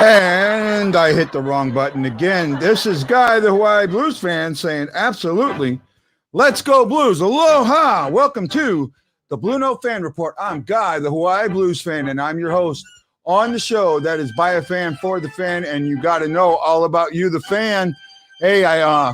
And I hit the wrong button again. This is Guy, the Hawaii Blues fan, saying absolutely, let's go Blues. Aloha. Welcome to the BlueNote Fan Report. I'm Guy, the Hawaii Blues fan, and I'm your host on the show that is by a fan for the fan, and you got to know all about you, the fan. Hey, I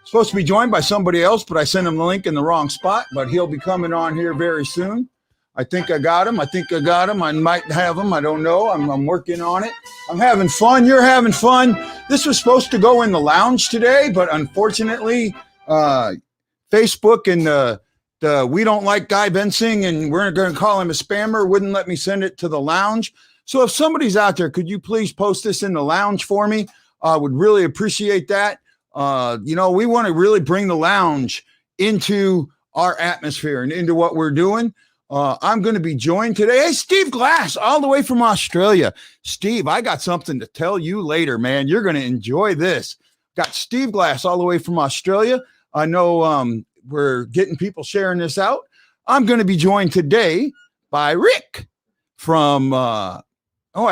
supposed to be joined by somebody else, but I sent him the link in the wrong spot, but he'll be coming on here very soon. I think I got him. I might have him. I don't know. I'm working on it. I'm having fun. You're having fun. This was supposed to go in the lounge today, but unfortunately, Facebook and the we don't like Guy Bensing and we're going to call him a spammer wouldn't let me send it to the lounge. So if somebody's out there, could you please post this in the lounge for me? I would really appreciate that. We want to really bring the lounge into our atmosphere and into what we're doing. I'm going to be joined today. Hey, Steve Glass, all the way from Australia. Steve, I got something to tell you later, man. You're going to enjoy this. Got Steve Glass all the way from Australia. I know we're getting people sharing this out. I'm going to be joined today by Rick from, I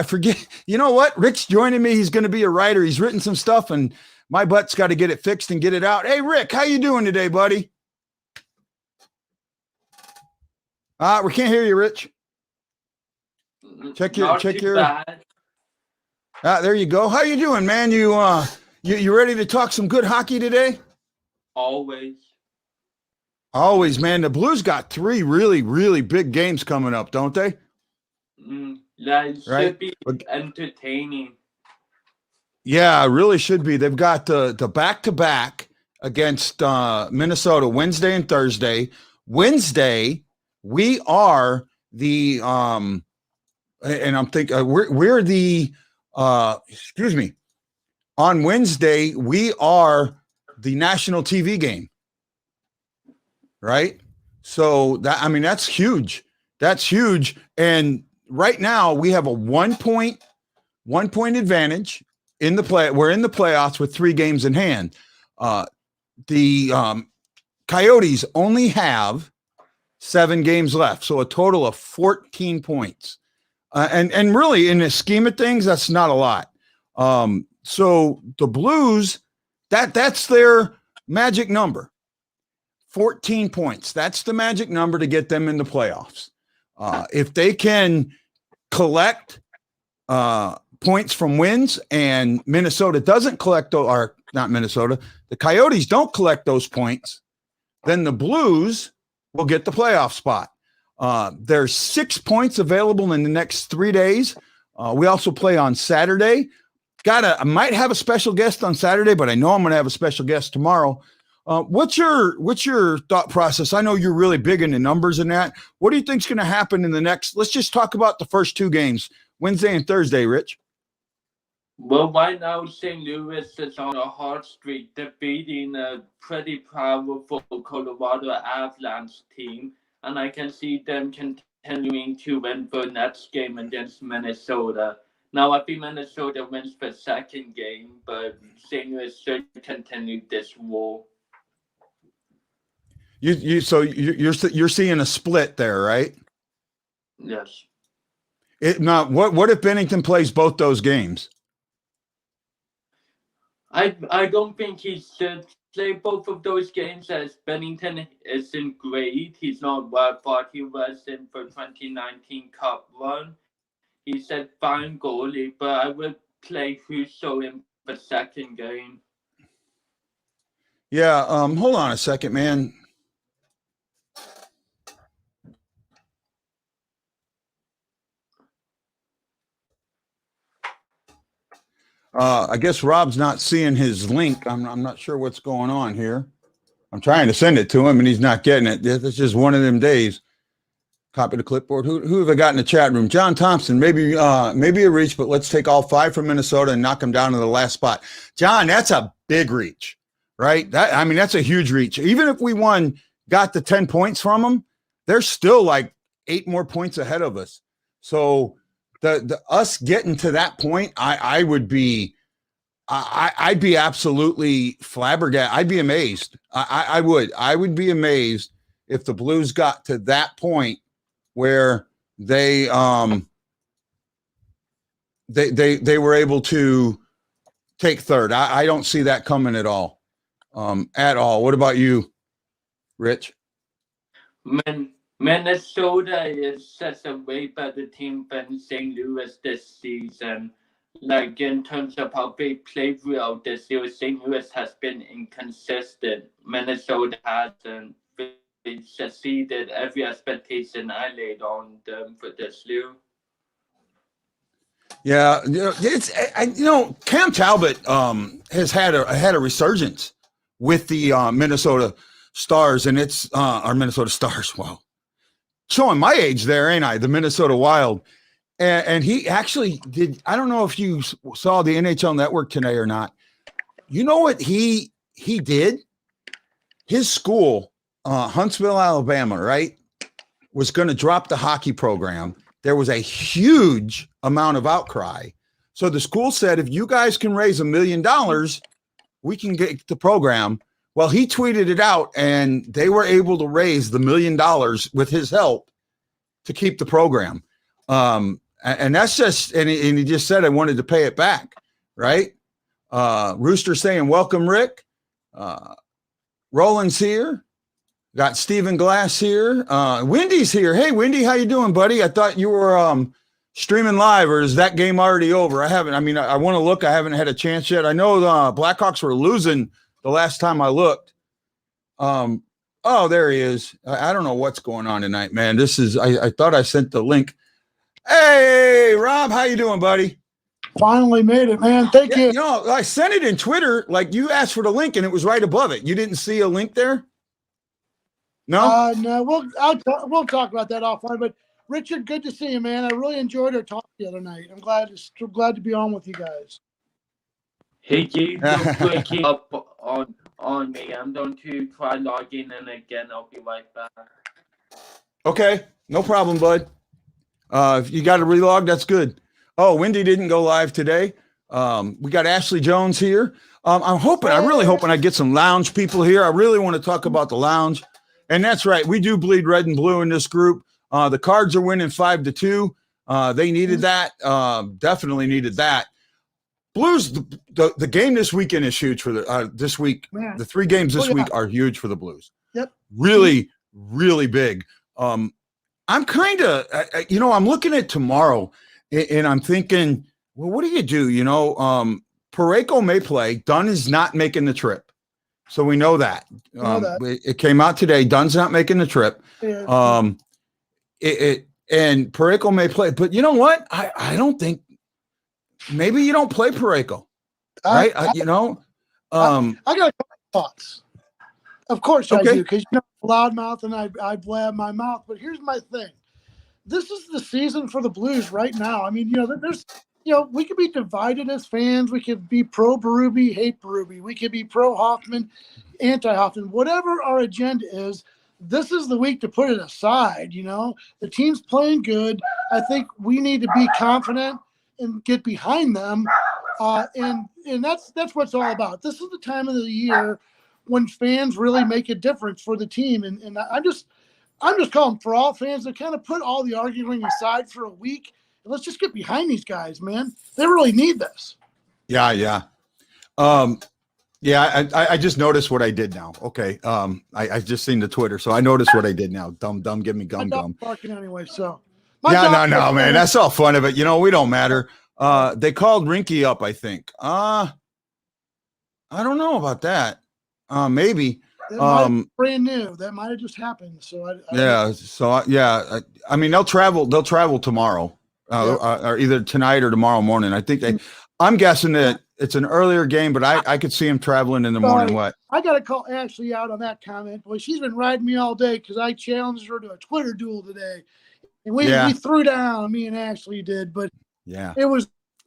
forget. You know what? Rick's joining me. He's going to be a writer. He's written some stuff, and my butt's got to get it fixed and get it out. Hey, Rick, how you doing today, buddy? We can't hear you, Rich. Check your. There you go. How you doing, man? You ready to talk some good hockey today? Always, man. The Blues got 3 really, really big games coming up, don't they? That should be entertaining. Yeah, it really should be. They've got the back-to-back against Minnesota Wednesday and Thursday. Wednesday, we are the and I'm thinking we're the on Wednesday we are the national TV game, right? So that's huge. That's huge. And right now we have a 1 point advantage in the play. We're in the playoffs with 3 games in hand. The Coyotes only have 7 games left, so a total of 14 points. And really, in the scheme of things, that's not a lot. So the Blues, that's their magic number, 14 points. That's the magic number to get them in the playoffs. If they can collect points from wins, and Minnesota doesn't collect, or not Minnesota, the Coyotes don't collect those points, then the Blues will get the playoff spot. There's 6 points available in the next 3 days. We also play on Saturday. I might have a special guest on Saturday, but I know I'm going to have a special guest tomorrow. What's your thought process? I know you're really big into numbers and that. What do you think's going to happen in the next? Let's just talk about the first 2 games, Wednesday and Thursday, Rich. Well, right now, St. Louis is on a hot streak, defeating a pretty powerful Colorado Avalanche team, and I can see them continuing to win the next game against Minnesota. Now, I think Minnesota wins the second game, but St. Louis should continue this war. You're seeing a split there, right? Yes. Now, what if Bennington plays both those games? I don't think he should play both of those games, as Bennington isn't great. He's not what I thought he was in the 2019 Cup run. He's a fine goalie, but I would play Husso in the second game. Yeah, hold on a second, man. I guess Rob's not seeing his link. I'm not sure what's going on here. I'm trying to send it to him, and he's not getting it. It's just one of them days. Copy the clipboard. Who have I got in the chat room? John Thompson, maybe a reach, but let's take all 5 from Minnesota and knock them down to the last spot. John, that's a big reach, right? That's a huge reach. Even if we got the 10 points from them, they're still like 8 more points ahead of us. So the us getting to that point, I'd be absolutely flabbergasted. I'd be amazed. I would be amazed if the Blues got to that point where they they were able to take third. I don't see that coming at all. At all. What about you, Rich? Minnesota is such a way better team than St. Louis this season. Like in terms of how they play throughout this year, St. Louis has been inconsistent. Minnesota hasn't. They succeeded every expectation I laid on them for this year. Yeah, it's Cam Talbot has had a resurgence with the Minnesota Stars, and it's our Minnesota Stars. Wow, showing my age there, ain't I? The Minnesota Wild, and he actually did. I don't know if you saw the NHL Network today or not. You know what he did? His school, Huntsville, Alabama, right, was going to drop the hockey program. There was a huge amount of outcry. So the school said, if you guys can raise $1 million, we can get the program. Well, he tweeted it out, and they were able to raise the $1 million with his help to keep the program. And that's just, and he just said, I wanted to pay it back, right? Rooster saying, welcome, Rick. Roland's here. Got Stephen Glass here. Wendy's here. Hey, Wendy, how you doing, buddy? I thought you were streaming live, or is that game already over? I want to look. I haven't had a chance yet. I know the Blackhawks were losing the last time I looked. Oh, there he is. I don't know what's going on tonight, man. This is, I thought I sent the link. Hey, Rob, how you doing, buddy? Finally made it, man. Thank you. You know, I sent it in Twitter. Like, you asked for the link, and it was right above it. You didn't see a link there? No, no. We'll talk about that offline. But Richard, good to see you, man. I really enjoyed our talk the other night. I'm glad to be on with you guys. Hey, you don't break up on me. I'm going to try logging in again. I'll be right back. Okay, no problem, bud. If you got to relog, that's good. Oh, Wendy didn't go live today. We got Ashley Jones I'm really hoping I get some lounge people here. I really want to talk about the lounge. And that's right. We do bleed red and blue in this group. The Cards are winning 5-2. They needed that. Definitely needed that. Blues, the game this weekend is huge for this week. Man. The 3 games this week are huge for the Blues. Yep. Really, really big. I'm kind of, I'm looking at tomorrow and I'm thinking, well, what do you do? Parayko may play. Dunn is not making the trip. So we know that. It came out today. Dunn's not making the trip. Yeah. And Parayko may play. But you know what? I don't think maybe you don't play Parayko. Right? I got a couple thoughts. Of course I do, because loudmouth and I blab my mouth. But here's my thing. This is the season for the Blues right now. I mean, there's we could be divided as fans. We could be pro Berube, hate Berube. We could be pro Hoffman, anti Hoffman. Whatever our agenda is, this is the week to put it aside. The team's playing good. I think we need to be confident and get behind them. And that's what it's all about. This is the time of the year when fans really make a difference for the team. And I'm just calling for all fans to kind of put all the arguing aside for a week. Let's just get behind these guys, man. They really need this. Yeah. I just noticed what I did now. Okay. I just seen the Twitter, so I noticed what I did now. Dumb, give me gum. Barking anyway, so. No, man. That's all fun of it. We don't matter. They called Rinky up, I think. I don't know about that. Maybe. Brand new. That might have just happened. So I mean, they'll travel tomorrow. Or either tonight or tomorrow morning. I think I'm guessing that it's an earlier game, but I could see him traveling in the morning. What? I got to call Ashley out on that comment. Boy, she's been riding me all day because I challenged her to a Twitter duel today. And we threw down, me and Ashley did, but it was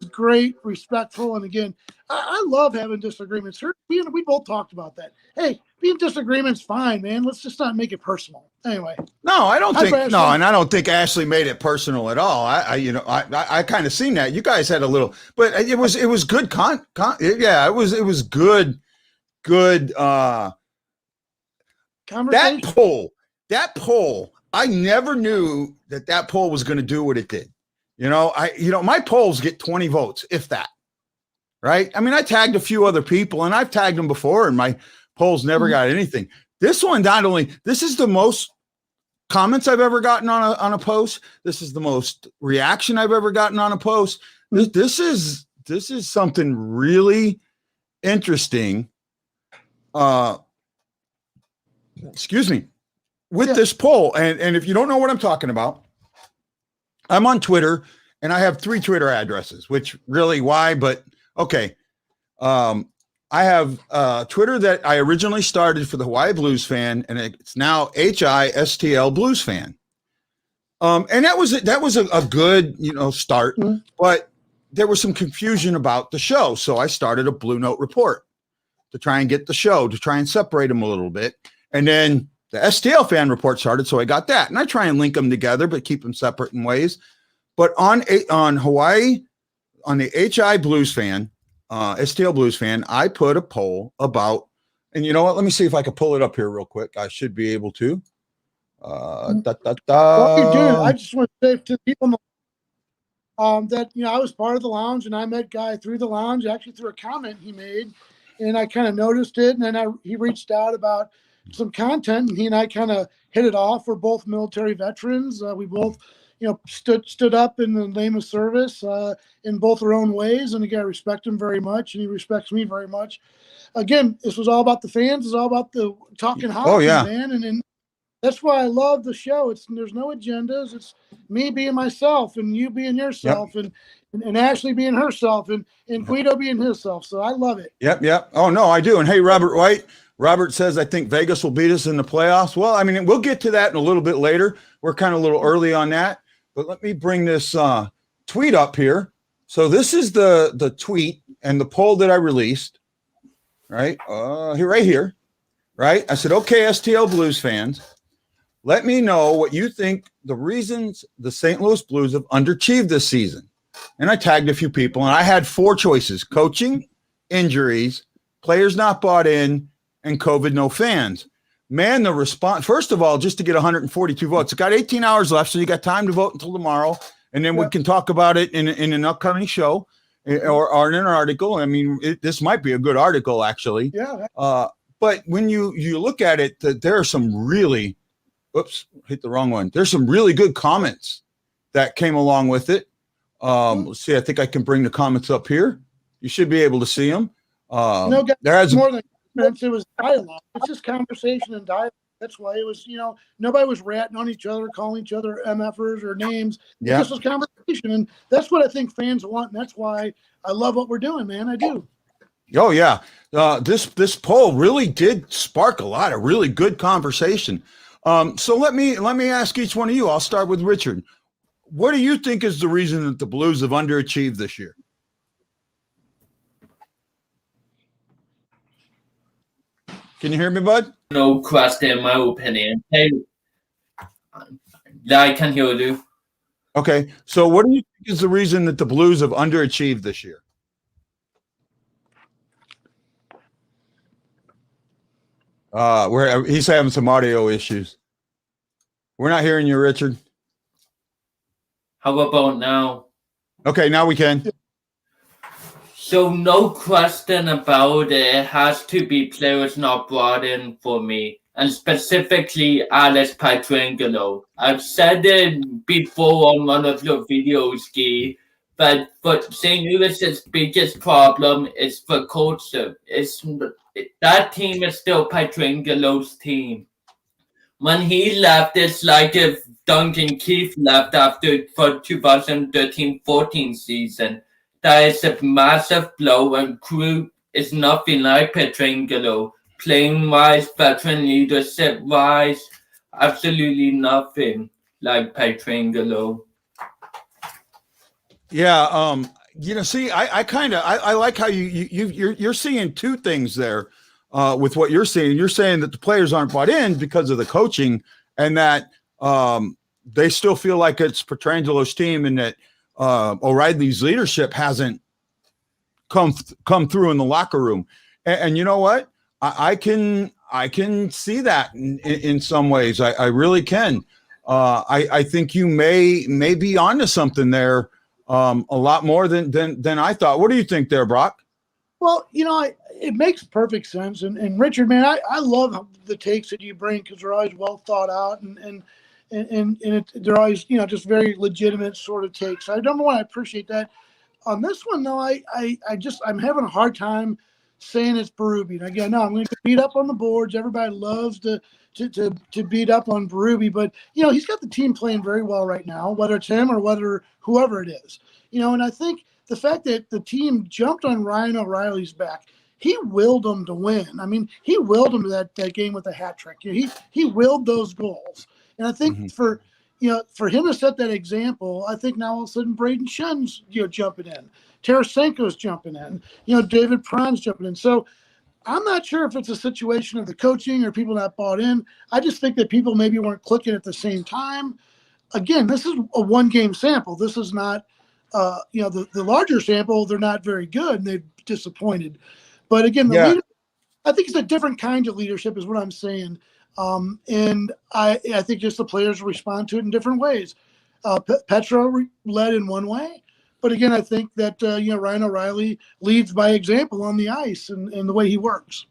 great, respectful. And again, I love having disagreements. We both talked about that. Hey, being disagreements, fine, man. Let's just not make it personal. Anyway. No, I don't think and I don't think Ashley made it personal at all. I kind of seen that. You guys had a little, but it was good it was good conversation. That poll, I never knew that poll was going to do what it did. My polls get 20 votes, if that. Right? I mean, I tagged a few other people, and I've tagged them before, and my polls never got anything. This one, this is the most comments I've ever gotten on a post. This is the most reaction I've ever gotten on a post. This is something really interesting. Excuse me, with this poll. And if you don't know what I'm talking about, I'm on Twitter, and I have 3 Twitter addresses, which really why, but okay. I have Twitter that I originally started for the Hawaii Blues Fan, and it's now HISTL Blues Fan. And that was a good, start, but there was some confusion about the show. So I started a BlueNote report to try and get the show, to try and separate them a little bit. And then the STL Fan Report started, so I got that. And I try and link them together, but keep them separate in ways. But on Hawaii, on the HI Blues Fan, STL Blues Fan, I put a poll about, and you know what? Let me see if I can pull it up here real quick. I should be able to. What you do? I just want to say to people that I was part of the lounge, and I met Guy through the lounge, actually through a comment he made, and I kind of noticed it, and then he reached out about some content, and he and I kind of hit it off. We're both military veterans. We both, stood up in the name of service in both our own ways. And again, I respect him very much, and he respects me very much. Again, this was all about the fans. It's all about the talking hockey, man. And that's why I love the show. There's no agendas. It's me being myself, and you being yourself, and Ashley being herself, and Guido being himself. So I love it. Yep. Oh no, I do. And hey, Robert White. Robert says, I think Vegas will beat us in the playoffs. Well, I mean, we'll get to that in a little bit later. We're kind of a little early on that, but let me bring this tweet up here. So this is the tweet and the poll that I released, right? Right here, right? I said, okay, STL Blues fans, let me know what you think the reasons the St. Louis Blues have underachieved this season. And I tagged a few people, and I had 4 choices: coaching, injuries, players not bought in, and COVID no fans. Man, the response, first of all, just to get 142 votes, it got 18 hours left, so you got time to vote until tomorrow, and then we can talk about it in an upcoming show or in an article. I mean, this might be a good article, actually. Yeah. But when you look at it, there are some really, hit the wrong one. There's some really good comments that came along with it. Let's see, I think I can bring the comments up here. You should be able to see them. There's more than it was dialogue. It's just conversation and dialogue. That's why it was, nobody was ratting on each other, calling each other MFers or names. It just was conversation. And that's what I think fans want. And that's why I love what we're doing, man. I do. Oh, yeah. This poll really did spark a lot of really good conversation. So let me ask each one of you. I'll start with Richard. What do you think is the reason that the Blues have underachieved this year? Can you hear me, bud? No question, in my opinion. Hey, I can hear you. Okay. So what do you think is the reason that the Blues have underachieved this year? He's having some audio issues. We're not hearing you, Richard. How about now? Okay, now we can. So no question about it has to be players not brought in for me, and specifically Alex Pietrangelo. I've said it before on one of your videos, Guy, but St. Louis's biggest problem is the culture. That team is still Pietrangelo's team. When he left, it's like if Duncan Keith left for 2013-14 season. That is a massive blow, and Crew is nothing like Pietrangelo. Playing-wise, veteran leadership-wise, absolutely nothing like Pietrangelo. Yeah, see, I like how you're seeing two things there with what you're saying. You're saying that the players aren't bought in because of the coaching, and that they still feel like it's Pietrangelo's team, and that O'Reilly's leadership hasn't come through in the locker room. And you know what? I can see that in some ways. I really can. I think you may be onto something there, a lot more than I thought. What do you think there, Brock? Well, it makes perfect sense. And Richard, man, I love the takes that you bring because they're always well thought out and they're always, just very legitimate sort of takes. I don't know why I appreciate that. On this one, though, I'm having a hard time saying it's Berube. And again, no, I'm going to beat up on the boards. Everybody loves to beat up on Berube, but he's got the team playing very well right now, whether it's him or whether whoever it is. And I think the fact that the team jumped on Ryan O'Reilly's back, he willed them to win. I mean, he willed them to that game with a hat trick. He willed those goals, and I think for him to set that example, I think now all of a sudden Braden Shen's jumping in, Tarasenko's jumping in, David Pron's jumping in. So I'm not sure if it's a situation of the coaching or people not bought in. I just think that people maybe weren't clicking at the same time. Again, this is a one-game sample. This is not, the larger sample. They're not very good and they've disappointed. But again, I think it's a different kind of leadership, is what I'm saying. And I think just the players respond to it in different ways. Petro led in one way. But again, I think that Ryan O'Reilly leads by example on the ice and the way he works.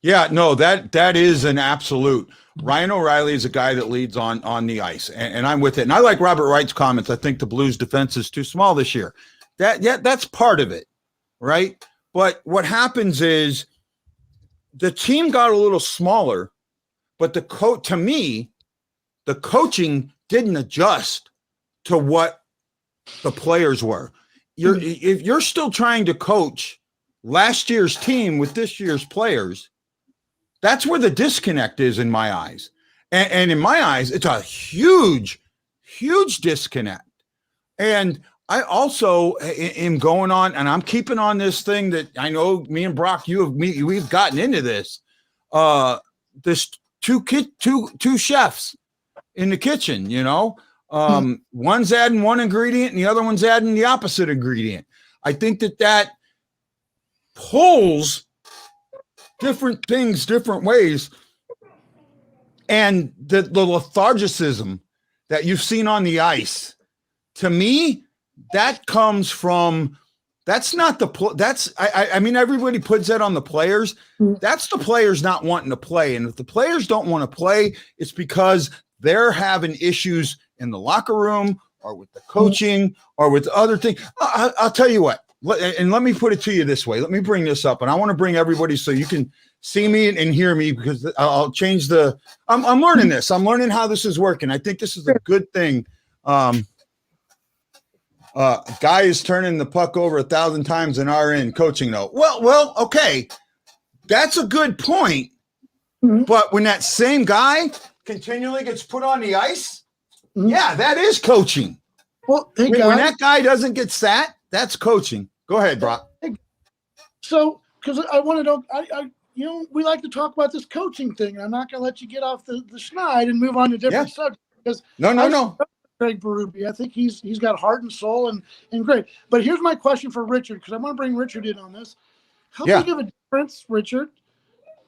Yeah, no, that is an absolute. Ryan O'Reilly is a guy that leads on the ice, and I'm with it. And I like Robert Wright's comments. I think the Blues defense is too small this year. That's part of it, right? But what happens is the team got a little smaller, but to me, the coaching didn't adjust to what the players were. If you're still trying to coach last year's team with this year's players, that's where the disconnect is in my eyes. And in my eyes, it's a huge, huge disconnect. And I also am going on, and I'm keeping on this thing that I know me and Brock, we've gotten into this. This two chefs in the kitchen, one's adding one ingredient and the other one's adding the opposite ingredient. I think that pulls different things different ways. And the lethargicism that you've seen on the ice, to me, that comes from, that's not I mean, everybody puts that on the players. That's the players not wanting to play. And if the players don't want to play, it's because they're having issues in the locker room or with the coaching or with other things. I'll tell you what, and let me put it to you this way. Let me bring this up, and I want to bring everybody so you can see me and hear me, because I'll change I'm learning this. I'm learning how this is working. I think this is a good thing. Guy is turning the puck over 1,000 times in RN coaching note. Well, okay. That's a good point. But when that same guy continually gets put on the ice, yeah, that is coaching. Well, when that guy doesn't get sat, that's coaching. Go ahead, Brock. So, because I want to know, we like to talk about this coaching thing, and I'm not going to let you get off the schneid and move on to different subjects. Because no. Craig Berube, I think he's got heart and soul and great. But here's my question for Richard, because I want to bring Richard in on this. How big of a difference, Richard,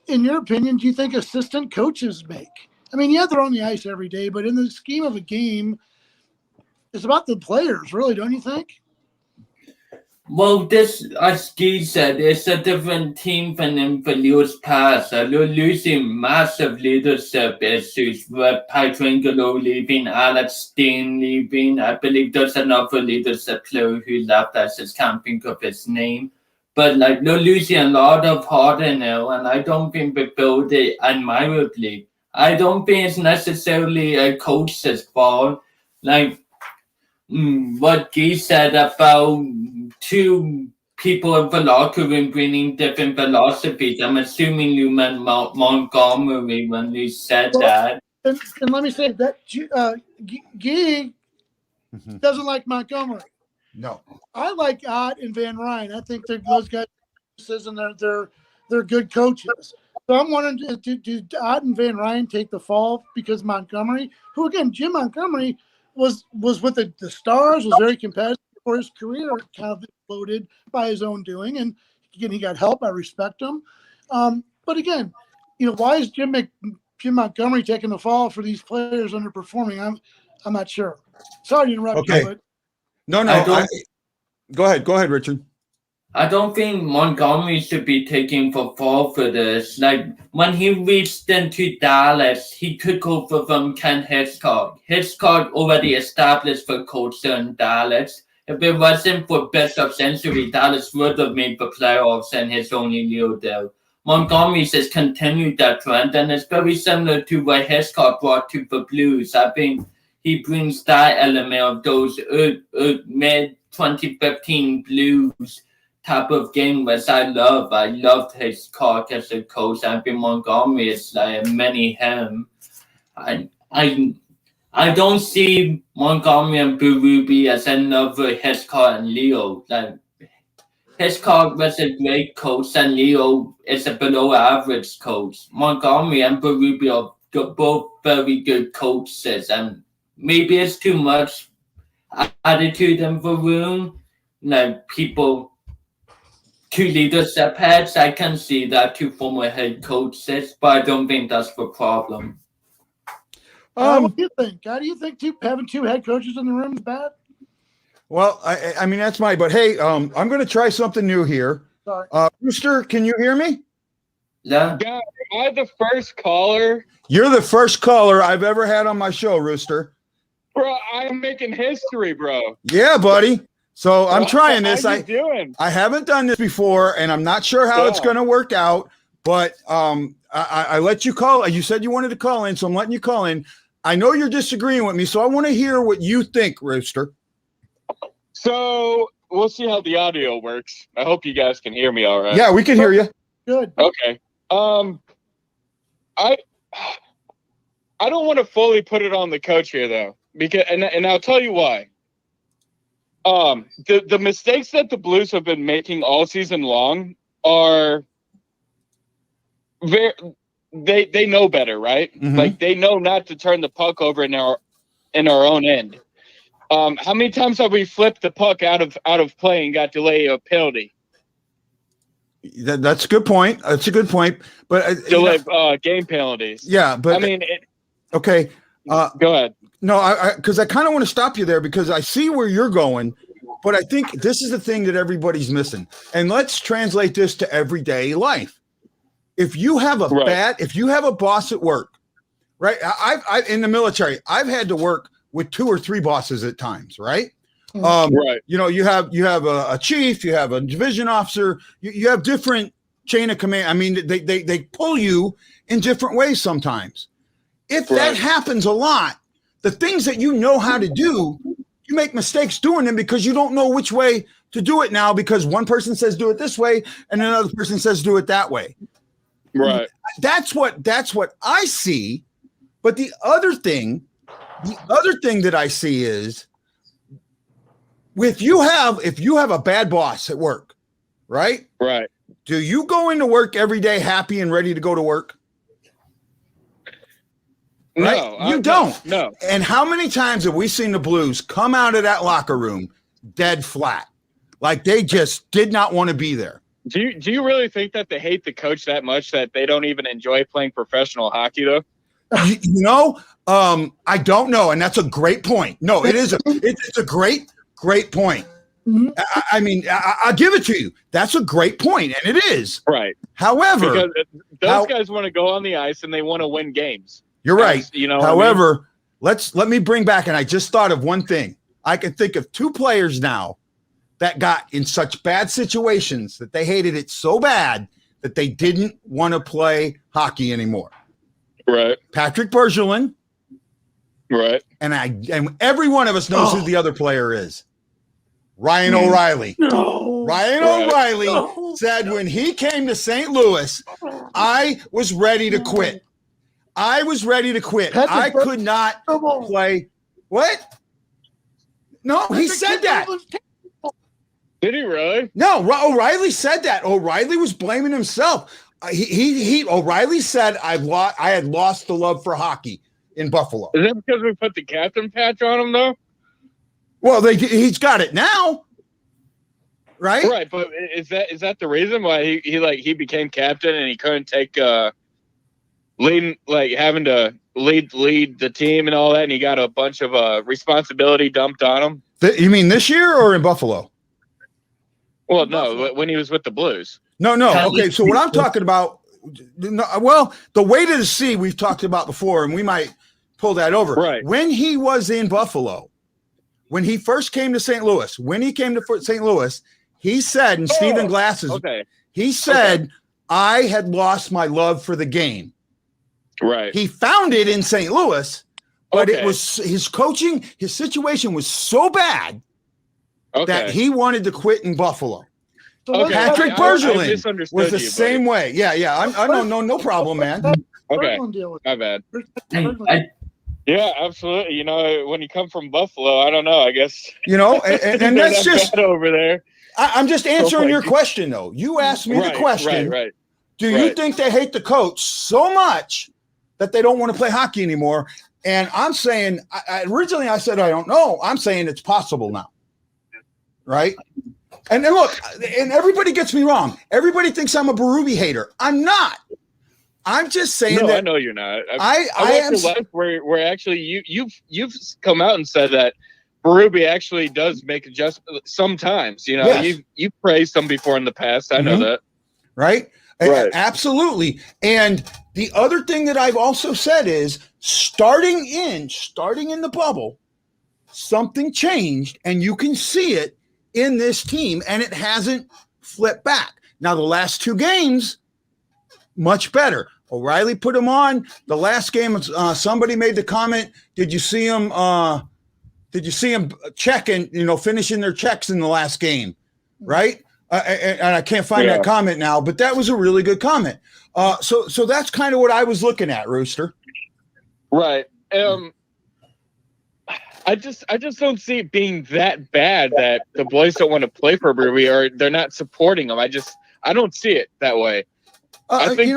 in your opinion, do you think assistant coaches make? I mean, they're on the ice every day, but in the scheme of a game, it's about the players, really, don't you think? Well, this, as Guy said, it's a different team than in the years past. They're losing massive leadership issues with Pietrangelo leaving, Alex Steen leaving. I believe there's another leadership player who left. I just can't think of his name. But they're losing a lot of heart now, and I don't think they build it admirably. I don't think it's necessarily a coach's fault. What Guy said about two people in the locker room bringing different philosophies. I'm assuming you meant Montgomery when you said that. And let me say that Guy doesn't like Montgomery. No. I like Ott and Van Ryn. I think those guys and they're good coaches. So I'm wondering, do Ott and Van Ryn take the fall because Montgomery, who again, Jim Montgomery was with the Stars, was very competitive for his career, kind of exploded by his own doing, and again he got help. I respect him, but again, why is Jim Jim Montgomery taking the fall for these players underperforming. I'm not sure. Sorry to interrupt you, but no. Go ahead, Richard. I don't think Montgomery should be taking the fall for this. Like, when he reached into Dallas, he took over from Ken Hitchcock. Hitchcock already established the culture in Dallas. If it wasn't for Bishop's injury, Dallas would have made the playoffs in his only year there. Montgomery has continued that trend, and it's very similar to what Hitchcock brought to the Blues. I think he brings that element of those mid-2015 Blues type of game, which I love. I loved Hitchcock as a coach. I think Montgomery is like a mini him. I don't see Montgomery and Berube as another Hitchcock and Leo. Like, Hitchcock was a great coach and Leo is a below average coach. Montgomery and Berube are both very good coaches, and maybe it's too much attitude in the room. Like, people, two leadership heads, I can see that, two former head coaches, but I don't think that's the problem. what do you think? How do you think having two head coaches in the room is bad? Well, I mean, that's but hey, I'm going to try something new here. Sorry. Rooster, can you hear me? Yeah. God, am I the first caller? You're the first caller I've ever had on my show, Rooster. Bro, I'm making history, bro. Yeah, buddy. So I'm trying this. How you doing? I haven't done this before, and I'm not sure how it's going to work out, but I let you call. You said you wanted to call in, so I'm letting you call in. I know you're disagreeing with me, so I want to hear what you think, Rooster. So we'll see how the audio works. I hope you guys can hear me all right. Yeah, we can hear you. Good. Okay. I don't want to fully put it on the coach here though, because and I'll tell you why. The mistakes that the Blues have been making all season long are they know better, right? Mm-hmm. Like, they know not to turn the puck over in our own end. How many times have we flipped the puck out of play and got delay of penalty? That's a good point. That's a good point. But delay game penalties. Yeah, but I mean, okay. Go ahead. No, because I kind of want to stop you there because I see where you're going, but I think this is the thing that everybody's missing. And let's translate this to everyday life. If you have if you have a boss at work, right? I in the military, I've had to work with 2 or 3 bosses at times, right? Right. You know, you have a chief, you have a division officer, you have different chain of command. I mean, they pull you in different ways sometimes. If that happens a lot, the things that you know how to do, you make mistakes doing them because you don't know which way to do it now because one person says do it this way and another person says do it that way. Right. That's what I see. But the other thing that I see is if you have a bad boss at work, right? Right. Do you go into work every day happy and ready to go to work? Right? No, you don't. No. And how many times have we seen the Blues come out of that locker room dead flat? Like they just did not want to be there. Do you really think that they hate the coach that much that they don't even enjoy playing professional hockey though? I don't know, and that's a great point. No, it's a great point. Mm-hmm. I mean, I'll give it to you. That's a great point, and it is. Right. However, because those guys want to go on the ice and they want to win games. You're right. You know. However, let me bring back, and I just thought of one thing. I can think of 2 players now that got in such bad situations that they hated it so bad that they didn't want to play hockey anymore. Right. Patrick Bergeron. Right. And every one of us knows who the other player is. Ryan O'Reilly. No. Ryan O'Reilly said when he came to St. Louis, I was ready to quit. I could not play. What? No, he said that. Did he really? No, O'Reilly said that. O'Reilly was blaming himself. O'Reilly said I had lost the love for hockey in Buffalo. Is that because we put the captain patch on him though? Well, he's got it now, right? Right, but is that the reason why he became captain and he couldn't take having to lead the team and all that, and he got a bunch of responsibility dumped on him. You mean this year or in Buffalo? Well, no, when he was with the Blues. No. Okay, so what I'm talking about, well, the way to the sea we've talked about before, and we might pull that over. Right. When he was in Buffalo, when he first came to St. Louis, St. Louis, he said, and Stephen Glass's, he said, I had lost my love for the game. Right. He found it in St. Louis, but it was his coaching, his situation was so bad that he wanted to quit in Buffalo. So Patrick Bergeron was the you, same way. Yeah. I don't know. No problem, man. Okay. My bad. Yeah, absolutely. You know, when you come from Buffalo, I don't know. I guess and that's just over there. I'm just answering your question, though. You asked me the question. Right. Do you think they hate the coach so much that they don't want to play hockey anymore? And I'm saying, originally I said I don't know. I'm saying it's possible now. Right? And look, and everybody gets me wrong. Everybody thinks I'm a Berube hater. I'm not. I'm just saying that. I know you're not. I am. Life where actually you've come out and said that Berube actually does make adjustments sometimes. You know, you've praised him before in the past. I know that. Right. Absolutely. And the other thing that I've also said is starting in the bubble, something changed, and you can see it in this team, and it hasn't flipped back. Now, the last two games, much better. O'Reilly put him on. The last game, somebody made the comment, did you see him checking, finishing their checks in the last game, right? And I can't find that comment now, but that was a really good comment. So that's kind of what I was looking at, Rooster. Right. I just don't see it being that bad that the boys don't want to play for Berube or they're not supporting him. I don't see it that way. I think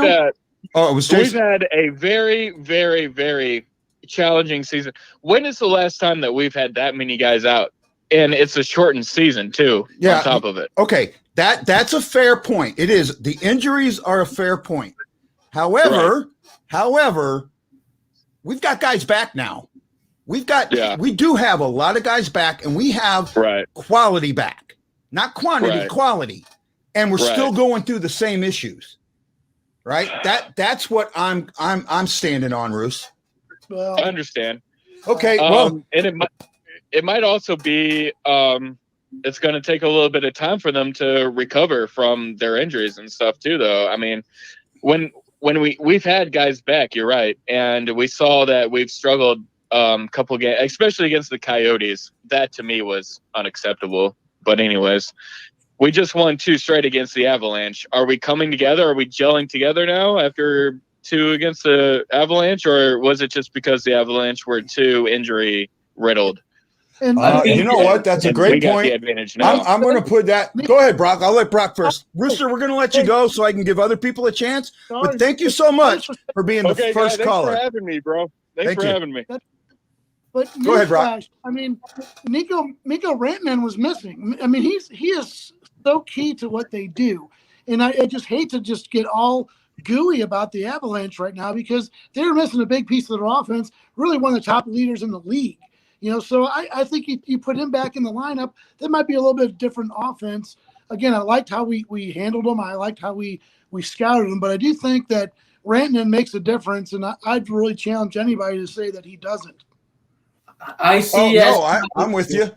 we've had a very, very, very challenging season. When is the last time that we've had that many guys out? And it's a shortened season too, on top of it. Okay, that's a fair point. It is. The injuries are a fair point. However, we've got guys back now. We do have a lot of guys back, and we have quality back, not quantity, quality, and we're still going through the same issues. Right. That's what I'm standing on, Roos. Well, I understand. Okay. And it might also be it's going to take a little bit of time for them to recover from their injuries and stuff too, though. I mean, when we've had guys back, you're right, and we saw that we've struggled couple games, especially against the Coyotes. That to me was unacceptable. But anyways, we just won 2 straight against the Avalanche. Are we coming together? Are we gelling together now after 2 against the Avalanche, or was it just because the Avalanche were too injury riddled? And you know what? That's a great point. I'm going to put that. Go ahead, Brock. I'll let Brock first. Rooster, we're going to let you go so I can give other people a chance. But thank you so much for being the first caller. Thanks for having me, bro. Thanks for having me. But go ahead, Brock. I mean, Mikko Rantanen was missing. I mean, he is so key to what they do, and I just hate to just get all gooey about the Avalanche right now because they're missing a big piece of their offense. Really, one of the top leaders in the league. So I think you put him back in the lineup, that might be a little bit different offense. Again, I liked how we handled him. I liked how we scouted him, but I do think that Rantanen makes a difference, and I'd really challenge anybody to say that he doesn't. I see. I'm with you,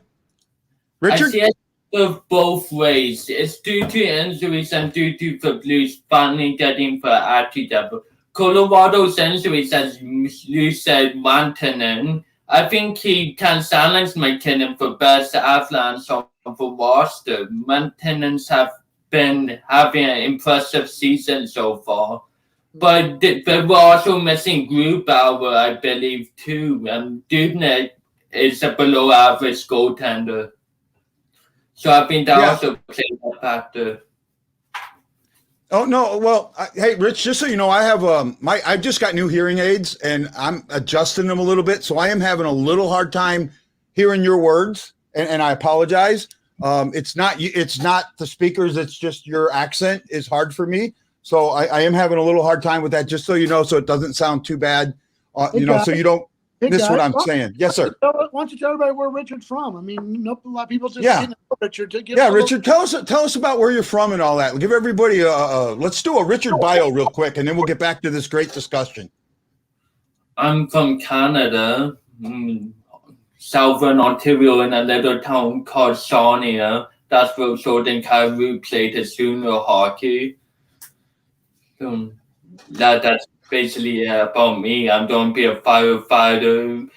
Richard. I see it of both ways. It's due to injuries and due to the Blues finally getting the RTW. Colorado's injuries, as you said, Rantanen. I think he can silence McKinnon for best Avalanche on the roster. Rantanens have been having an impressive season so far. But they were also missing Grubauer, I believe, too. And Dubnyk is a below-average goaltender. So I think that also played a factor. Oh, no. Well, hey, Rich, just so you know, I have I just got new hearing aids, and I'm adjusting them a little bit. So I am having a little hard time hearing your words, and I apologize. It's not the speakers. It's just your accent is hard for me. So I am having a little hard time with that, just so you know, so it doesn't sound too bad, so you don't miss what I'm saying. Yes, sir. Why don't you tell everybody where Richard's from? I mean, a lot of people just know Richard. Richard, tell us about where you're from and all that. Give everybody let's do a Richard bio real quick, and then we'll get back to this great discussion. I'm from Canada, Southern Ontario, in a little town called Sarnia. That's where Jordan Carew played his junior hockey. That's basically about me. I'm going to be a firefighter,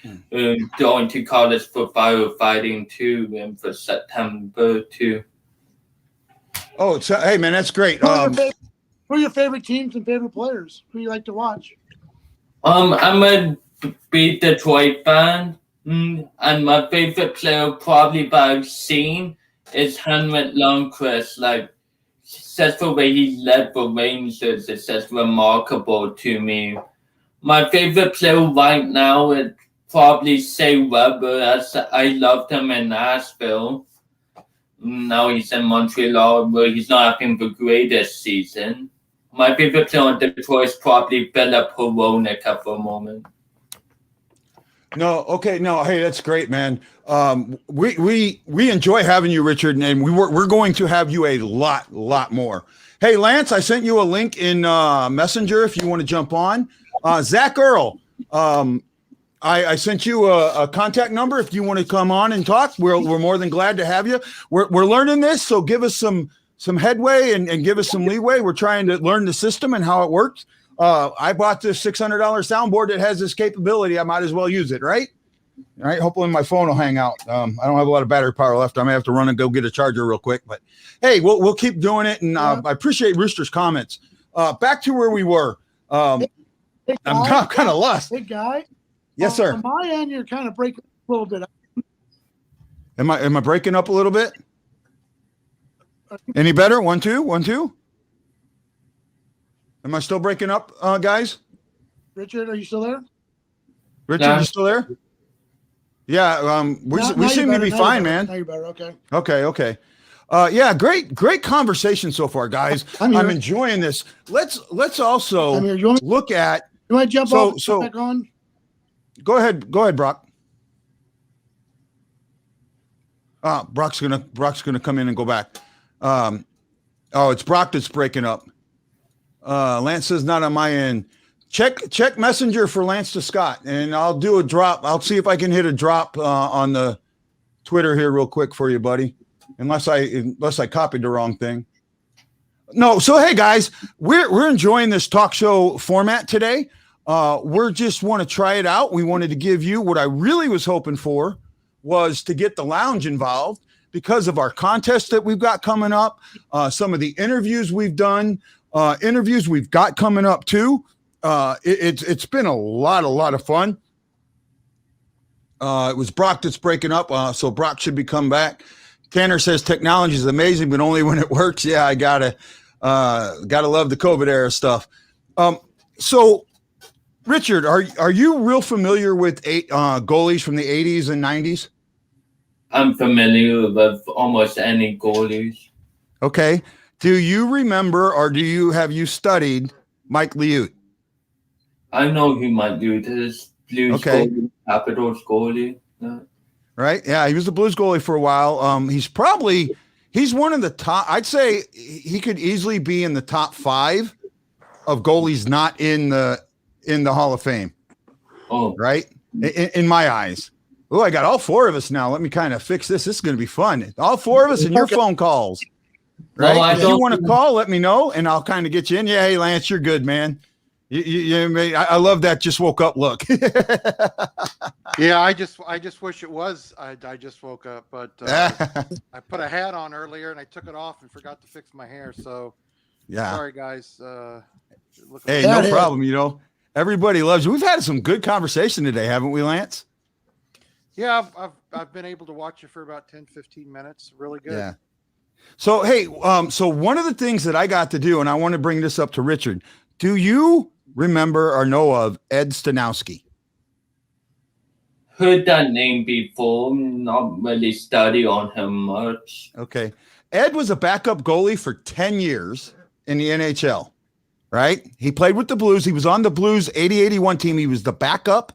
going to college for firefighting too, and for September too. Oh, hey man, that's great. Who are your favorite teams and favorite players? Who you like to watch? I'm a big Detroit fan, and my favorite player probably by I've seen is Henrik Lundqvist. Like, just the way he led the Rangers, it's just remarkable to me. My favorite player right now is probably Shea Weber, as I loved him in Nashville. Now he's in Montreal, where he's not having the greatest season. My favorite player on Detroit is probably Filip Hronek at the moment. Hey, that's great, man. We enjoy having you, Richard, and we're going to have you a lot more. Hey, Lance, I sent you a link in Messenger if you want to jump on. Zach Earl, I sent you a contact number if you want to come on and talk. We're more than glad to have you. We're learning this, so give us some headway and give us some leeway. We're trying to learn the system and how it works. I bought this $600 soundboard that has this capability. I might as well use it, right? All right. Hopefully my phone will hang out. I don't have a lot of battery power left. I may have to run and go get a charger real quick, but hey, we'll keep doing it. And I appreciate Rooster's comments. Back to where we were. I'm kind of lost. Hey, guy. Yes, sir. On my end, you're kind of breaking a little bit. Am I breaking up a little bit? Any better? 1, 2, 1, 2. Am I still breaking up, guys? Richard, are you still there? Richard, you still there? Yeah, we seem to be fine, man. Now you're better. Okay. Okay. Yeah, great conversation so far, guys. I'm enjoying this. Let's also look at. You want to jump off? Back on? Go ahead, Brock. Brock's gonna come in and go back. It's Brock that's breaking up. Lance says not on my end. Check Messenger for Lance to Scott, and I'll do a drop. I'll see if I can hit a drop on the Twitter here real quick for you, buddy. Unless I copied the wrong thing. No, so hey guys, we're enjoying this talk show format today. We just want to try it out. We wanted to give you what I really was hoping for was to get the lounge involved because of our contest that we've got coming up, some of the interviews we've done, interviews we've got coming up too. It's been a lot of fun. It was Brock that's breaking up, so Brock should be come back. Tanner says technology is amazing, but only when it works. Yeah, I gotta love the COVID era stuff. So, Richard, are you real familiar with goalies from the 80s and 90s? I'm familiar with almost any goalies. Okay. Do you remember or have you studied Mike Liut? I know who Mike Liut is. Blues goalie, Capitals goalie. Right. Yeah, he was the Blues goalie for a while. He's one of the top. I'd say he could easily be in the top 5 of goalies not in the Hall of Fame. Oh, right. In my eyes. Oh, I got all 4 of us now. Let me kind of fix this. This is going to be fun. All 4 of us and your phone calls. Right. Well, if you want to call, let me know, and I'll kind of get you in. Yeah. Hey, Lance, you're good, man. I love that. Just woke up. Look. Yeah, I just wish it was. I just woke up, but I put a hat on earlier and I took it off and forgot to fix my hair. So, yeah. Sorry, guys. Hey, no problem. You know, everybody loves you. We've had some good conversation today, haven't we, Lance? Yeah, I've been able to watch you for about 10, 15 minutes. Really good. Yeah. So, hey, so one of the things that I got to do, and I want to bring this up to Richard. Do you remember or know of Ed Stanoiwski? Heard that name before, not really study on him much. Okay. Ed was a backup goalie for 10 years in the NHL. right? He played with the Blues. He was on the Blues 80-81 team. He was the backup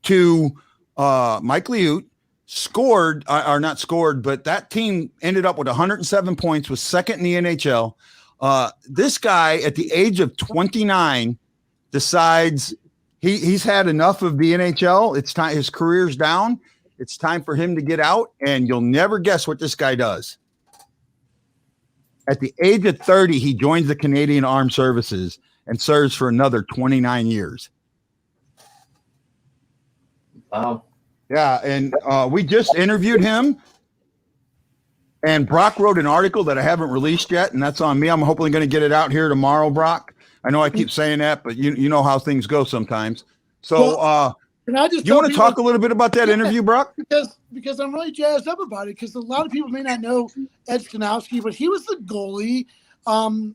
to Mike Liut. Scored, or not scored, but that team ended up with 107 points, was second in the NHL. This guy at the age of 29 decides he's had enough of the NHL. It's time. His career's down. It's time for him to get out, and you'll never guess what this guy does. At the age of 30, he joins the Canadian Armed Services and serves for another 29 years. Wow. Yeah, and we just interviewed him, and Brock wrote an article that I haven't released yet, and that's on me. I'm hopefully going to get it out here tomorrow, Brock. I know I keep saying that, but you know how things go sometimes. So you want to talk a little bit about that interview, Brock? Because I'm really jazzed up about it, because a lot of people may not know Ed Stanoiwski, but he was the goalie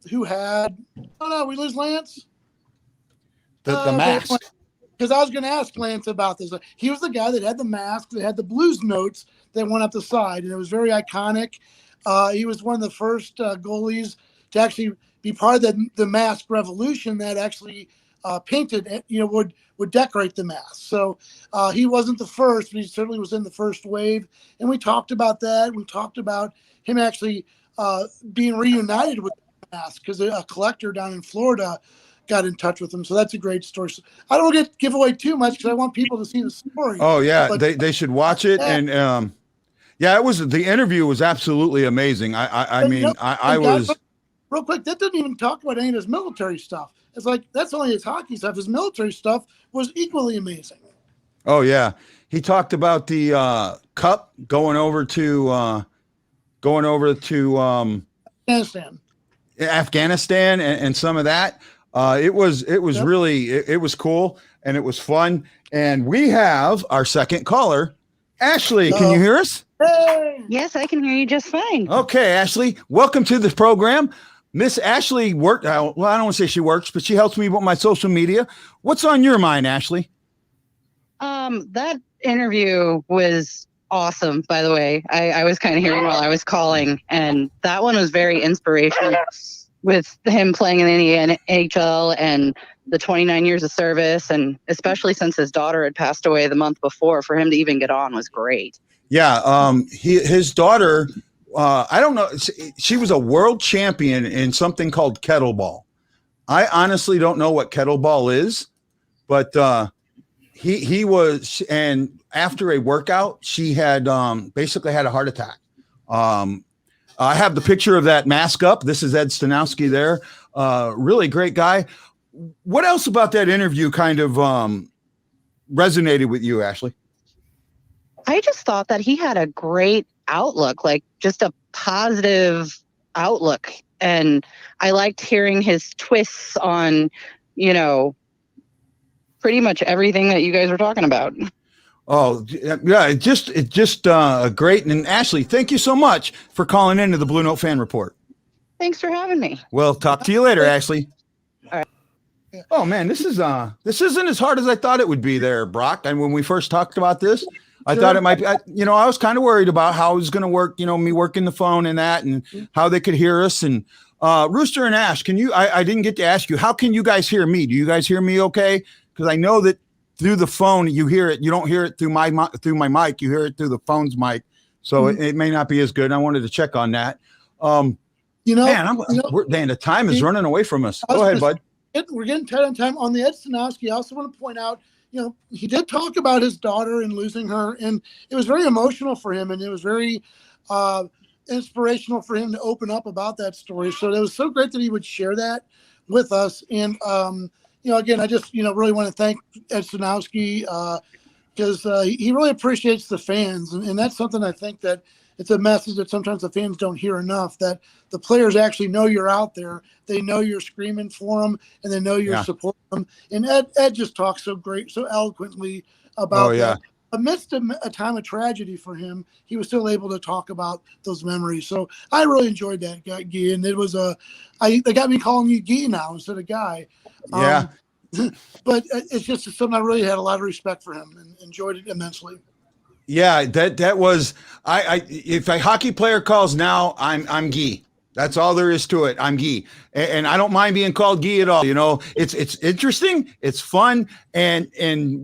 who had – oh, no, we lose Lance? The mask. Because I was going to ask Lance about this. He was the guy that had the mask, that had the BlueNotes that went up the side, and it was very iconic. He was one of the first goalies to actually be part of the mask revolution that actually painted, would decorate the mask. So he wasn't the first, but he certainly was in the first wave. And we talked about that. We talked about him actually being reunited with the mask, because a collector down in Florida got in touch with him. So that's a great story. So I don't want to give away too much, because I want people to see the story. Oh yeah, they should watch it. And the interview was absolutely amazing. I was real quick. That didn't even talk about any of his military stuff. It's like, that's only his hockey stuff. His military stuff was equally amazing. Oh yeah, he talked about the cup going over to Afghanistan and some of that. It was really, it was cool, and it was fun. And we have our second caller, Ashley. Can you hear us? Hey! Yes, I can hear you just fine. Okay, Ashley, welcome to the program. Miss Ashley worked. Well, I don't want to say she works, but she helps me with my social media. What's on your mind, Ashley? That interview was awesome, by the way. I was kind of hearing while I was calling, and that one was very inspirational, with him playing in the NHL and the 29 years of service, and especially since his daughter had passed away the month before, for him to even get on was great. Yeah, his daughter, I don't know, she was a world champion in something called kettleball. I honestly don't know what kettleball is, but he was, and after a workout, she had basically had a heart attack. I have the picture of that mask up. This is Ed Stanoiwski there. Really great guy. What else about that interview kind of resonated with you, Ashley? I just thought that he had a great outlook, like just a positive outlook. And I liked hearing his twists on, pretty much everything that you guys were talking about. Oh, yeah, it just great. And Ashley, thank you so much for calling into the Blue Note Fan Report. Thanks for having me. Well, talk to you later, Ashley. All right. Oh man, this isn't as hard as I thought it would be there, Brock. And when we first talked about this, I thought it might be, I was kind of worried about how it was going to work, me working the phone and that, and how they could hear us. And Rooster and Ash, I didn't get to ask you, how can you guys hear me? Do you guys hear me okay? Because I know that through the phone, you hear it. You don't hear it through my mic. You hear it through the phone's mic. So it may not be as good. I wanted to check on that. Man, the time is running away from us. Go ahead, bud. We're getting tight on time. On the Ed Stanoiwski, I also want to point out, he did talk about his daughter and losing her, and it was very emotional for him, and it was very inspirational for him to open up about that story. So it was so great that he would share that with us. And again, I just really want to thank Ed Stanoiwski because he really appreciates the fans, and that's something I think that it's a message that sometimes the fans don't hear enough, that the players actually know you're out there. They know you're screaming for them, and they know you're supporting them. And Ed just talks so great, so eloquently about that. Amidst a time of tragedy for him, he was still able to talk about those memories. So I really enjoyed that, Guy. And it was they got me calling you Guy now instead of Guy. Yeah. But it's just something I really had a lot of respect for him and enjoyed it immensely. Yeah, that was if a hockey player calls now, I'm Guy. That's all there is to it. I'm Guy, and I don't mind being called Guy at all. You know, it's interesting, it's fun, and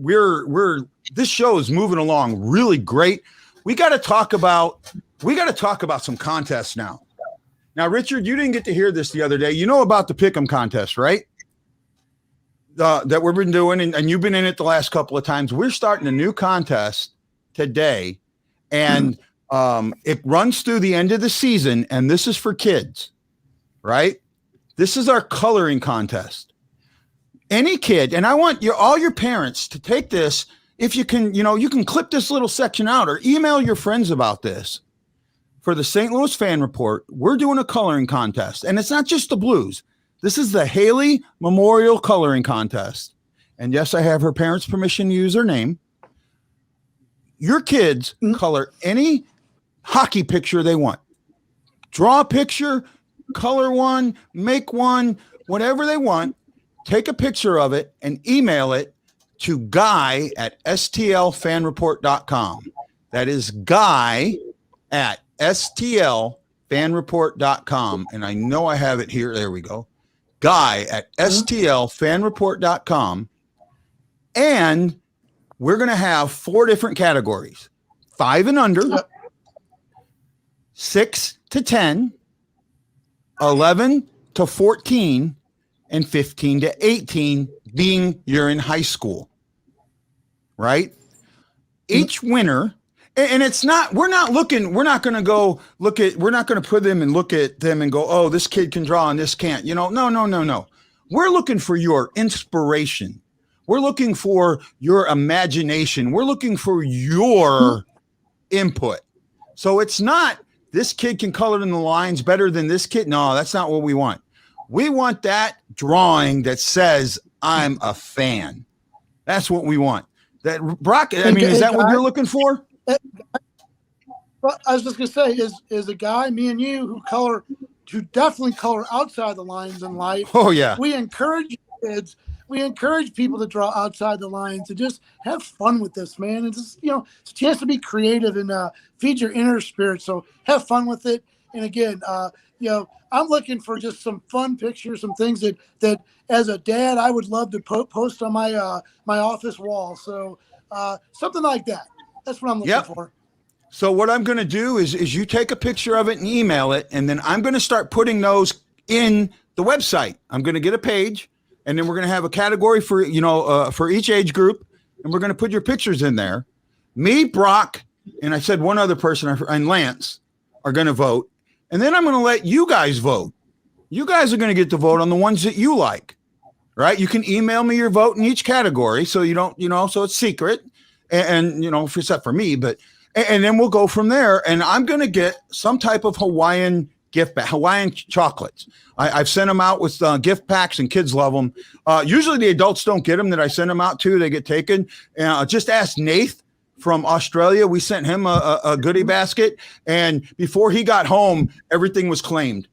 we're this show is moving along really great. We got to talk about some contests now. Now, Richard, you didn't get to hear this the other day. You know about the Pick'em contest, right? That we've been doing, and you've been in it the last couple of times. We're starting a new contest today, and it runs through the end of the season, and this is for kids, right? This is our coloring contest. Any kid, and I want all your parents to take this. If you can, you can clip this little section out or email your friends about this. For the St. Louis Fan Report, we're doing a coloring contest, and it's not just the Blues. This is the Haley Memorial Coloring Contest. And yes, I have her parents' permission to use her name. Your kids color any hockey picture they want. Draw a picture, color one, make one, whatever they want. Take a picture of it and email it to Guy at STLFanReport.com. That is Guy at STLFanReport.com. And I know I have it here. There we go. Guy at STLFanReport.com. And we're going to have 4 different categories: 5 and under, 6 to 10, 11 to 14, and 15 to 18, being you're in high school, right? Each winner, and it's not, we're not going to put them and look at them and go, oh, this kid can draw and this can't, no. We're looking for your inspiration. We're looking for your imagination. We're looking for your input. So it's not, this kid can color in the lines better than this kid. No, that's not what we want. We want that drawing that says, I'm a fan. That's what we want. That Brock, is that what you're looking for? Well, I was just going to say, is a guy, me and you, who definitely color outside the lines in life. Oh, yeah. We encourage kids. We encourage people to draw outside the lines, to just have fun with this, man. And just, it's a chance to be creative and feed your inner spirit. So have fun with it. And again, I'm looking for just some fun pictures, some things that as a dad, I would love to post on my my office wall. So something like that. That's what I'm looking for. So what I'm going to do is you take a picture of it and email it, and then I'm going to start putting those in the website. I'm going to get a page, and then we're going to have a category for for each age group, and we're going to put your pictures in there. Me, Brock, and I said one other person, and Lance are going to vote, and then I'm going to let you guys vote. You guys are going to get to vote on the ones that you like, right? You can email me your vote in each category, so you don't, so it's secret, and except for me, but. And then we'll go from there. And I'm going to get some type of Hawaiian gift bag, Hawaiian chocolates. I've sent them out with gift packs, and kids love them. Usually the adults don't get them that I send them out to. They get taken. Just ask Nath from Australia. We sent him a goodie basket. And before he got home, everything was claimed.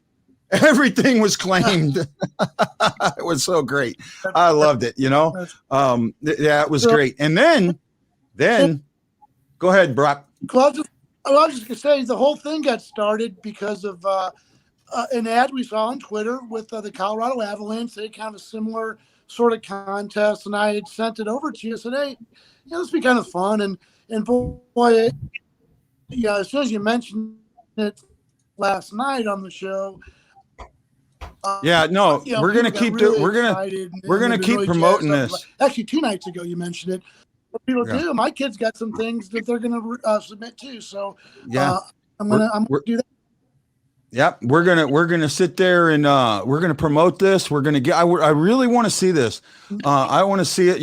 Everything was claimed. It was so great. I loved it, Yeah, it was great. And then go ahead, Brock. Well, I was just going to say, the whole thing got started because of an ad we saw on Twitter with the Colorado Avalanche. They had kind of a similar sort of contest, and I had sent it over to you. I said, hey, this would be kind of fun. And boy, as soon as you mentioned it last night on the show. We're going to keep keep promoting this. Actually, 2 nights ago you mentioned it. What people do. My kids got some things that they're going to submit too. So I'm going to do that. Yep, we're gonna sit there and we're gonna promote this. We're gonna get. I really want to see this. I want to see it.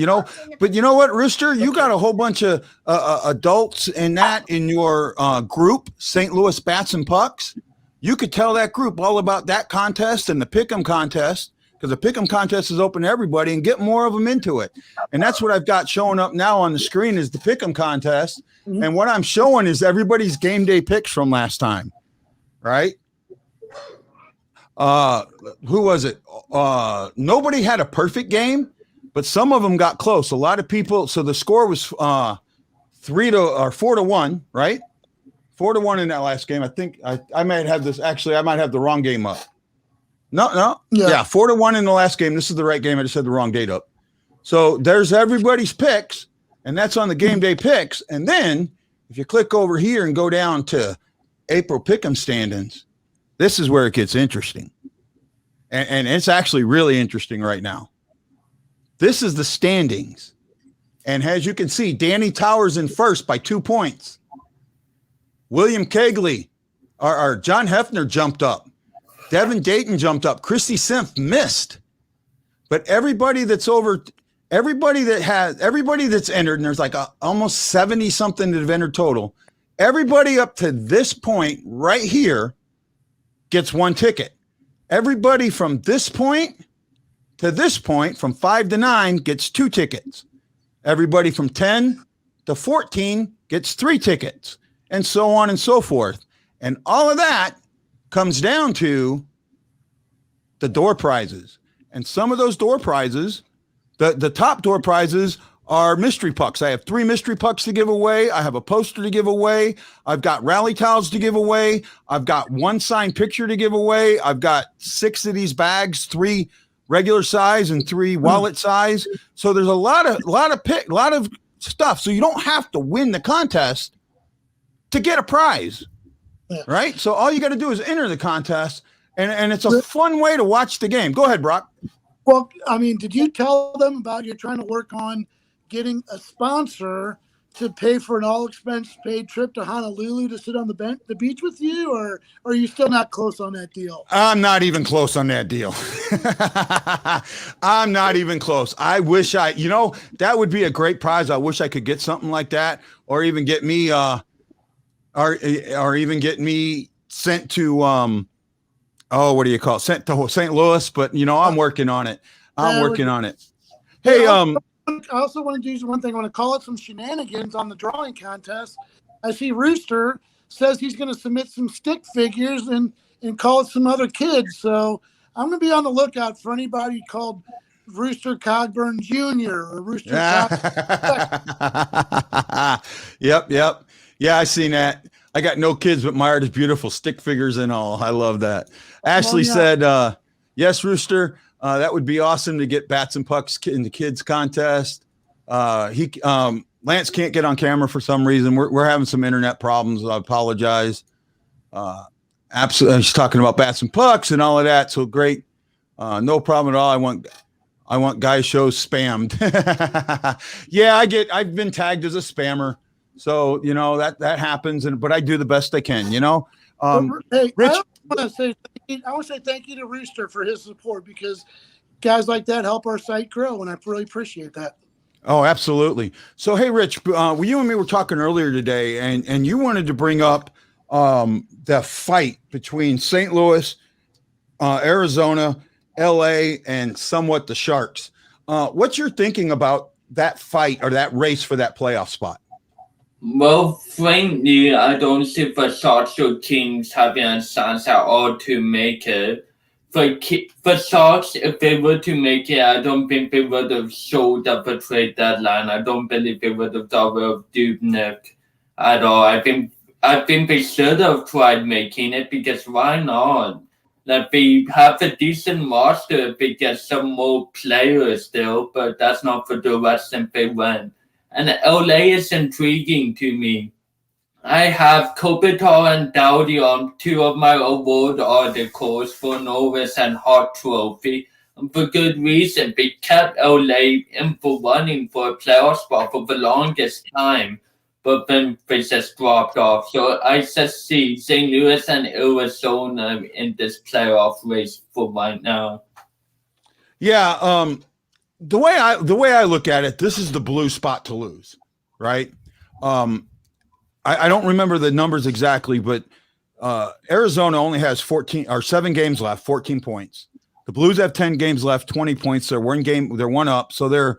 But you know what, Rooster? You got a whole bunch of adults in your group, St. Louis Bats and Pucks. You could tell that group all about that contest and the Pick'em contest. Because the Pick'em contest is open to everybody, and get more of them into it. And that's what I've got showing up now on the screen is the Pick'em contest. Mm-hmm. And what I'm showing is everybody's game day picks from last time, right? Who was it? Nobody had a perfect game, but some of them got close. A lot of people. So the score was 4-1, right? 4-1 in that last game. I think I might have this. Actually, I might have the wrong game up. No. Yeah, 4-1 in the last game. This is the right game. I just had the wrong date up. So there's everybody's picks, and that's on the game day picks. And then if you click over here and go down to April pick'em standings, this is where it gets interesting. And it's actually really interesting right now. This is the standings. And as you can see, Danny Towers in first by 2 points. William Kegley, or John Hefner jumped up. Devin Dayton jumped up. Christy Simph missed. But everybody that's entered, and there's like almost 70 something that have entered total. Everybody up to this point right here gets one ticket. Everybody from this point to this point, from 5 to 9, gets 2 tickets. Everybody from 10 to 14 gets 3 tickets, and so on and so forth. And all of that comes down to the door prizes. And some of those door prizes, the top door prizes are mystery pucks. I have 3 mystery pucks to give away. I have a poster to give away. I've got rally towels to give away. I've got 1 signed picture to give away. I've got 6 of these bags, 3 regular size and 3 wallet size. So there's a lot of stuff. So you don't have to win the contest to get a prize, right? So all you got to do is enter the contest, and it's a fun way to watch the game. Go ahead, Brock. Well, I mean, did you tell them about you're trying to work on getting a sponsor to pay for an all-expense-paid trip to Honolulu to sit on the beach with you, or are you still not close on that deal? I'm not even close on that deal. I'm not even close. I wish that would be a great prize. I wish I could get something like that, or even get me, or even get me sent to, what do you call it? Sent to St. Louis. But I'm working on it. Hey, I also want to do one thing. I want to call it some shenanigans on the drawing contest. I see Rooster says he's going to submit some stick figures and call it some other kids. So I'm going to be on the lookout for anybody called Rooster Cogburn Jr. or Rooster Yep. Yeah, I seen that. I got no kids, but my art is beautiful. Stick figures and all. I love that. Ashley said, yes, Rooster. That would be awesome to get bats and pucks in the kids contest. Lance can't get on camera for some reason. We're having some internet problems. I apologize. Absolutely. She's talking about bats and pucks and all of that. So great. No problem at all. I want guy shows spammed. Yeah, I've been tagged as a spammer. So, that happens, but I do the best I can, Hey, Rich, I want to say thank you to Rooster for his support, because guys like that help our site grow, and I really appreciate that. Oh, absolutely. So, hey, Rich, you and me were talking earlier today, and you wanted to bring up the fight between St. Louis, Arizona, LA, and somewhat the Sharks. What's your thinking about that fight or that race for that playoff spot? Well, frankly, I don't see the Sharks teams having a chance at all to make it. For Sharks, if they were to make it, I don't think they would have showed up a trade deadline. I don't believe they would have got rid of Dubnyk at all. I think they should have tried making it, because why not? Like, they have a decent roster if they get some more players still, but that's not for the rest if they win. And LA is intriguing to me. I have Kopitar and Dowdy on 2 of my award articles for Norris and Hart Trophy. And for good reason. They kept LA in for running for a playoff spot for the longest time, but then they just dropped off. So I just see St. Louis and Arizona in this playoff race for right now. Yeah, the way I look at it, this is the blue spot to lose, right? I don't remember the numbers exactly, but Arizona only has 7 games left, 14 points. The Blues have 10 games left, 20 points. They're one up, so their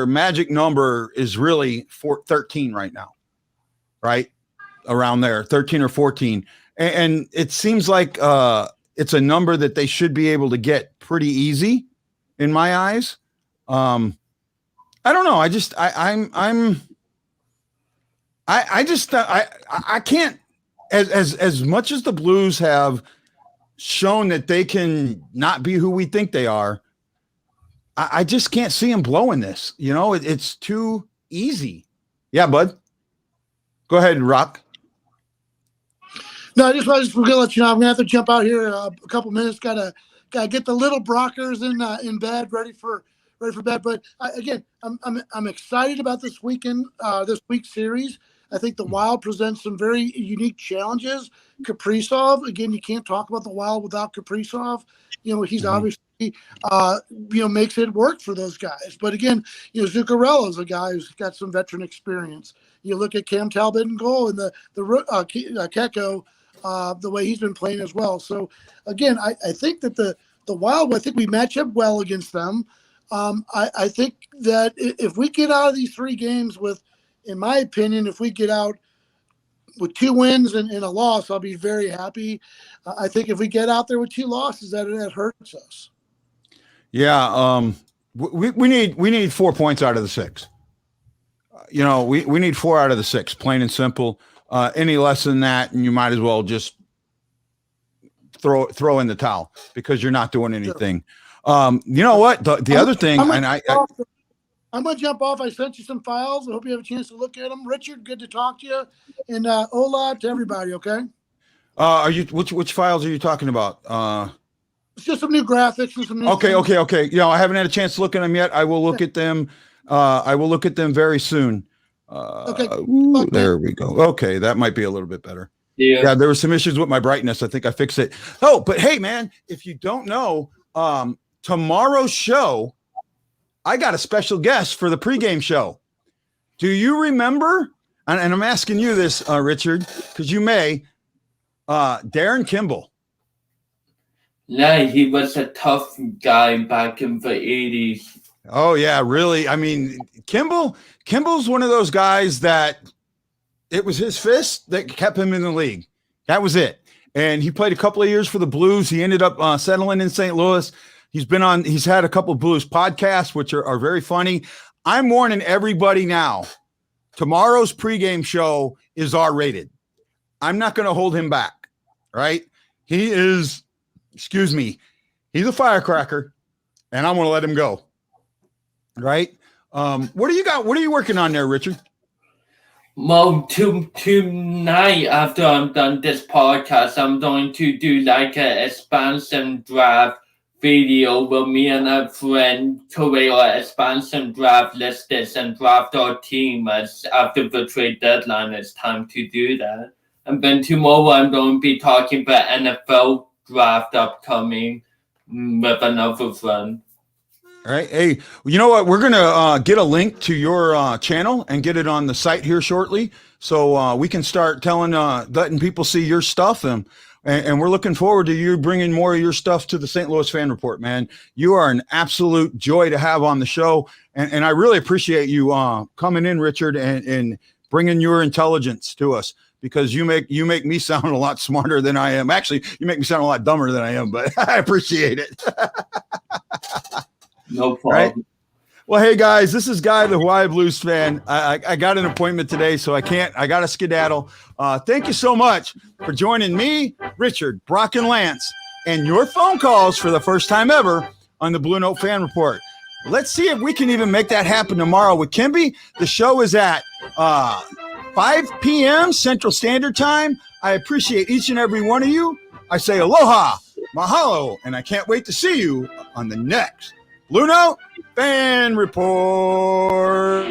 magic number is really 13 right now, right? Around there, 13 or 14, and it seems like it's a number that they should be able to get pretty easy. In my eyes, I don't know. I'm I just I can't, as much as the Blues have shown that they can not be who we think they are, I just can't see them blowing this. You know, it's too easy. Yeah, bud. Go ahead, Rock. No, I just was going to let you know I'm going to have to jump out here a couple minutes. Got to get the little Brockers in bed, ready for bed. But again, I'm excited about this weekend, this week's series. I think the Wild presents some very unique challenges. Kaprizov, again, you can't talk about the Wild without Kaprizov. You know, he's obviously, makes it work for those guys. But again, Zuccarello is a guy who's got some veteran experience. You look at Cam Talbot in goal and the Keko, the way he's been playing as well. So again, I think that the Wild, I think we match up well against them. I think that if we get out of these 3 games with, in my opinion, if we get out with 2 wins and a loss, I'll be very happy. I think if we get out there with 2 losses, that hurts us. Yeah, we need 4 points out of the 6. We need 4 out of the 6, plain and simple. Any less than that, and you might as well just throw in the towel because you're not doing anything. You know what? The other thing, I'm going to jump off. I sent you some files. I hope you have a chance to look at them. Richard, good to talk to you. And hola to everybody, okay? Which files are you talking about? It's just some new graphics and some new Okay. I haven't had a chance to look at them yet. I will look at them. I will look at them very soon. Okay. There we go. Okay, that might be a little bit better. Yeah, there were some issues with my brightness. I think I fixed it. Oh, but hey, man, if you don't know, tomorrow's show, I got a special guest for the pregame show. Do you remember? And I'm asking you this, Richard, because you may. Darren Kimball. Yeah, he was a tough guy back in the 80s. Oh, yeah, really? I mean, Kimball's one of those guys that it was his fist that kept him in the league. That was it. And he played a couple of years for the Blues. He ended up settling in St. Louis. He's had a couple of Blues podcasts, which are very funny. I'm warning everybody now. Tomorrow's pregame show is R-rated. I'm not going to hold him back, right? He's a firecracker, and I'm going to let him go, right? What do you got? What are you working on there, Richard? Well, tonight after I'm done this podcast, I'm going to do like a expansion draft video where me and a friend create our expansion draft lists and draft our team as after the trade deadline. It's time to do that. And then tomorrow I'm going to be talking about NFL draft upcoming with another friend. All right. Hey, you know what? We're going to get a link to your channel and get it on the site here shortly. So we can start letting people see your stuff. And we're looking forward to you bringing more of your stuff to the St. Louis Fan Report, man. You are an absolute joy to have on the show. And I really appreciate you coming in, Richard, and bringing your intelligence to us, because you make me sound a lot smarter than I am. Actually, you make me sound a lot dumber than I am, but I appreciate it. No problem. Right? Well, hey guys, this is Guy, the Hawaii Blues fan. I got an appointment today, so I got to skedaddle. Thank you so much for joining me, Richard, Brock, and Lance, and your phone calls for the first time ever on the BlueNote Fan Report. Let's see if we can even make that happen tomorrow with Kimby. The show is at 5 p.m. Central Standard Time. I appreciate each and every one of you. I say aloha, mahalo, and I can't wait to see you on the next BlueNote Fan Report.